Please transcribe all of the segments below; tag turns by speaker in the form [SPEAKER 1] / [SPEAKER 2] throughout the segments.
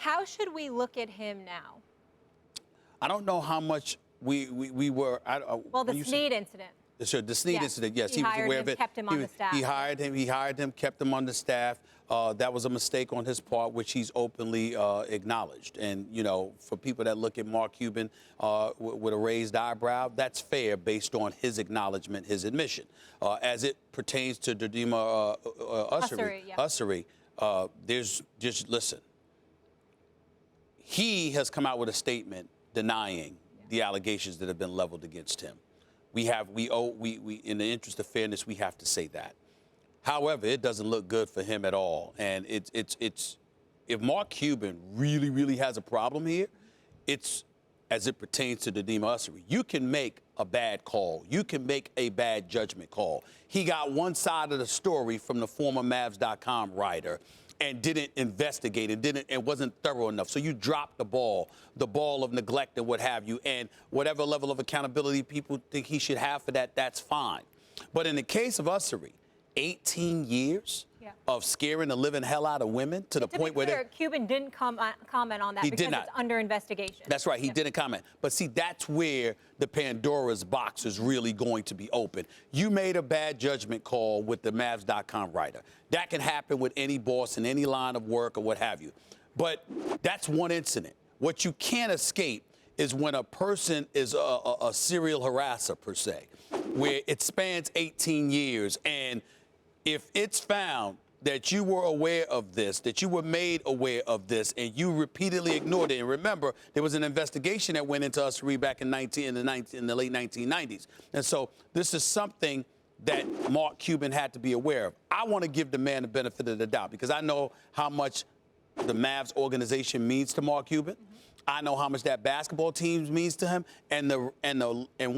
[SPEAKER 1] How should we look at him now?
[SPEAKER 2] I don't know how much we were.
[SPEAKER 1] Well, the Snead incident.
[SPEAKER 2] Sure, the Snead incident, yes, he was aware of it.
[SPEAKER 1] Kept him on the staff.
[SPEAKER 2] He hired him, kept him on the staff. That was a mistake on his part, which he's openly acknowledged. And, you know, for people that look at Mark Cuban with a raised eyebrow, that's fair based on his acknowledgement, his admission. As it pertains to Derdima Ussery, there's just, listen, he has come out with a statement denying the allegations that have been leveled against him. We in the interest of fairness, we have to say that. However, it doesn't look good for him at all. And if Mark Cuban really has a problem here, it's as it pertains to Derdima Ussery. You can make a bad call. You can make a bad judgment call. He got one side of the story from the former Mavs.com writer and didn't investigate and wasn't thorough enough. So you dropped the ball of neglect and what have you, and whatever level of accountability people think he should have for that, that's fine. But in the case of Ussery, 18 years of scaring the living hell out of women to the point where
[SPEAKER 1] Cuban didn't comment on that because it's under investigation.
[SPEAKER 2] That's right. He didn't comment. But see, that's where the Pandora's box is really going to be open. You made a bad judgment call with the Mavs.com writer. That can happen with any boss in any line of work or what have you. But that's one incident. What you can't escape is when a person is a serial harasser, per se, where it spans 18 years. And if it's found that you were aware of this, that you were made aware of this, and you repeatedly ignored it, and remember, there was an investigation that went into Ussery back in the late 1990s. And so this is something that Mark Cuban had to be aware of. I want to give the man the benefit of the doubt because I know how much the Mavs organization means to Mark Cuban. I know how much that basketball team means to him. And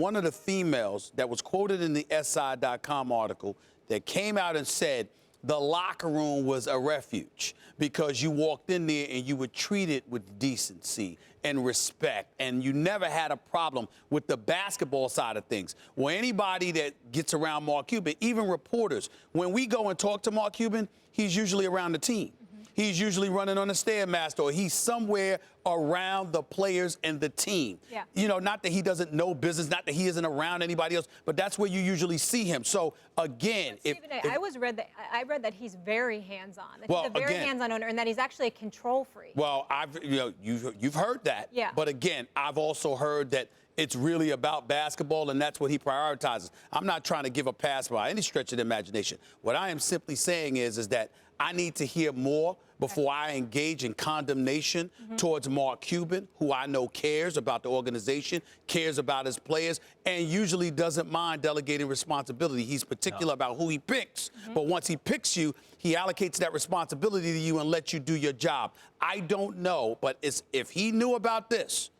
[SPEAKER 2] one of the females that was quoted in the SI.com article that came out and said the locker room was a refuge because you walked in there and you were treated with decency and respect, and you never had a problem with the basketball side of things. Well, anybody that gets around Mark Cuban, even reporters, when we go and talk to Mark Cuban, he's usually around the team. He's usually running on the Stairmaster, or he's somewhere around the players and the team. Yeah. You know, not that he doesn't know business, not that he isn't around anybody else, but that's where you usually see him. So again,
[SPEAKER 1] I read that he's very hands-on. That he's a very hands-on owner, and that he's actually a control freak.
[SPEAKER 2] Well, you've heard that. Yeah. But again, I've also heard that it's really about basketball, and that's what he prioritizes. I'm not trying to give a pass by any stretch of the imagination. What I am simply saying is that I need to hear more before I engage in condemnation towards Mark Cuban, who I know cares about the organization, cares about his players, and usually doesn't mind delegating responsibility. He's particular about who he picks. But once he picks you, he allocates that responsibility to you and lets you do your job. I don't know, but if he knew about this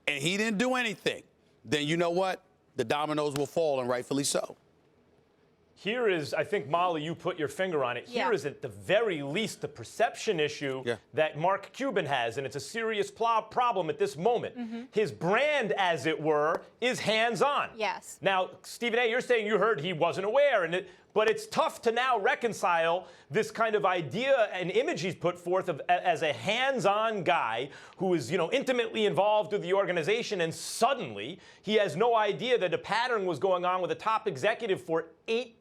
[SPEAKER 2] and he didn't do anything, then you know what? The dominoes will fall, and rightfully so.
[SPEAKER 3] Here is, I think, Molly, you put your finger on it. Here is, at the very least, the perception issue that Mark Cuban has, and it's a serious problem at this moment. His brand, as it were, is hands-on.
[SPEAKER 1] Yes.
[SPEAKER 3] Now, Stephen A., you're saying you heard he wasn't aware, but it's tough to now reconcile this kind of idea and image he's put forth as a hands-on guy who is, intimately involved with the organization, and suddenly he has no idea that a pattern was going on with a top executive for 18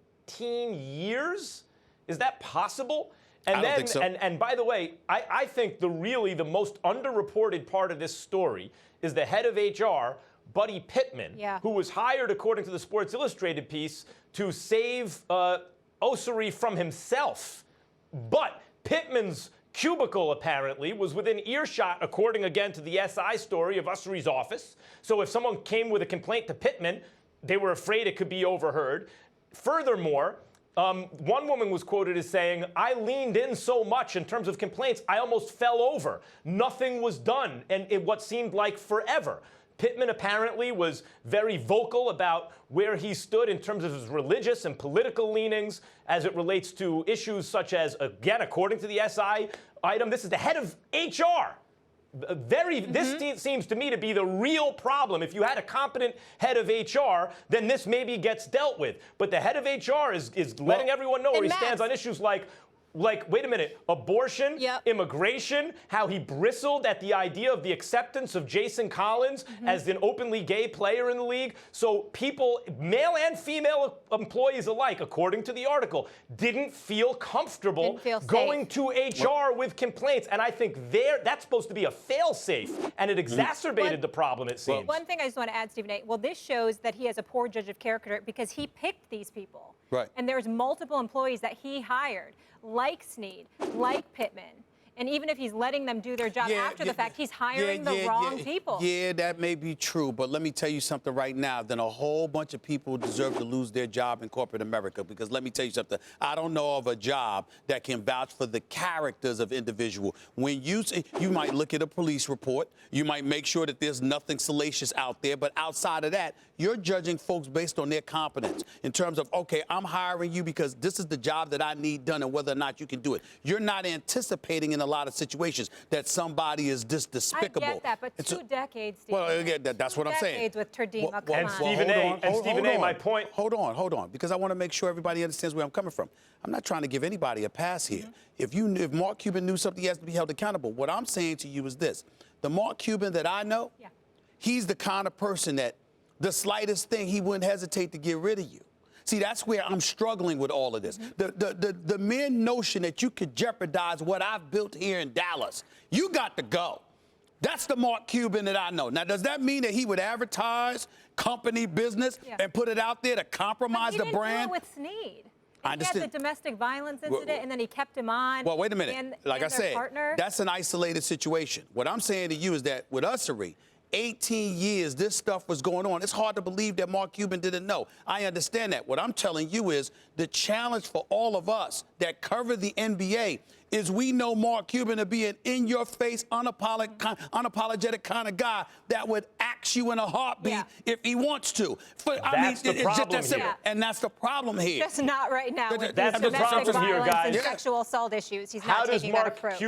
[SPEAKER 3] years? Is that possible? And
[SPEAKER 2] I don't think so.
[SPEAKER 3] And by the way, I think the most underreported part of this story is the head of HR, Buddy Pittman, who was hired, according to the Sports Illustrated piece, to save Ussery from himself. But Pittman's cubicle, apparently, was within earshot, according again to the SI story, of Ussery's office. So if someone came with a complaint to Pittman, they were afraid it could be overheard. Furthermore, one woman was quoted as saying, I leaned in so much in terms of complaints, I almost fell over. Nothing was done, and what seemed like forever. Pittman apparently was very vocal about where he stood in terms of his religious and political leanings as it relates to issues such as, again, according to the SI item, this is the head of HR. This seems to me to be the real problem. If you had a competent head of HR, then this maybe gets dealt with. But the head of HR is letting everyone know where he stands on issues like like, wait a minute, abortion, immigration, how he bristled at the idea of the acceptance of Jason Collins as an openly gay player in the league. So people, male and female employees alike, according to the article, didn't feel comfortable going to HR with complaints. And I think that's supposed to be a fail-safe, and it exacerbated the problem, it seems.
[SPEAKER 1] One thing I just want to add, Stephen A. Well, this shows that he has a poor judge of character because he picked these people.
[SPEAKER 2] Right.
[SPEAKER 1] And there's multiple employees that he hired, like Snead, like Pittman. And even if he's letting them do their job after the fact, he's hiring the wrong people.
[SPEAKER 2] Yeah, that may be true. But let me tell you something right now. Then a whole bunch of people deserve to lose their job in corporate America. Because let me tell you something. I don't know of a job that can vouch for the characters of individual. When you might look at a police report. You might make sure that there's nothing salacious out there. But outside of that, you're judging folks based on their competence in terms of, OK, I'm hiring you because this is the job that I need done and whether or not you can do it. You're not anticipating in a lot of situations that somebody is this despicable.
[SPEAKER 1] I get that, but 2 decades, Stephen.
[SPEAKER 2] Well, again, that's what I'm saying.
[SPEAKER 1] Decades with Terdima,
[SPEAKER 3] and Stephen A, my point.
[SPEAKER 2] Hold on, because I want to make sure everybody understands where I'm coming from. I'm not trying to give anybody a pass here. If Mark Cuban knew something, he has to be held accountable. What I'm saying to you is this. The Mark Cuban that I know, he's the kind of person that the slightest thing, he wouldn't hesitate to get rid of you. See, that's where I'm struggling with all of this. The mere notion that you could jeopardize what I've built here in Dallas, you got to go. That's the Mark Cuban that I know. Now, does that mean that he would advertise company business and put it out there to compromise the brand?
[SPEAKER 1] But he didn't do it with Snead.
[SPEAKER 2] I understand.
[SPEAKER 1] He had the domestic violence incident, and then he kept him on.
[SPEAKER 2] Well, wait a minute. Like I said, that's an isolated situation. What I'm saying to you is that with Ussery, 18 years, this stuff was going on. It's hard to believe that Mark Cuban didn't know. I understand that. What I'm telling you is the challenge for all of us that cover the NBA is we know Mark Cuban to be an in-your-face, unapologetic kind of guy that would axe you in a heartbeat if he wants to.
[SPEAKER 3] That's the problem here.
[SPEAKER 2] And that's the problem here.
[SPEAKER 1] Just not right now.
[SPEAKER 3] That's the problem here, guys.
[SPEAKER 1] And sexual assault issues. He's not taking that approach.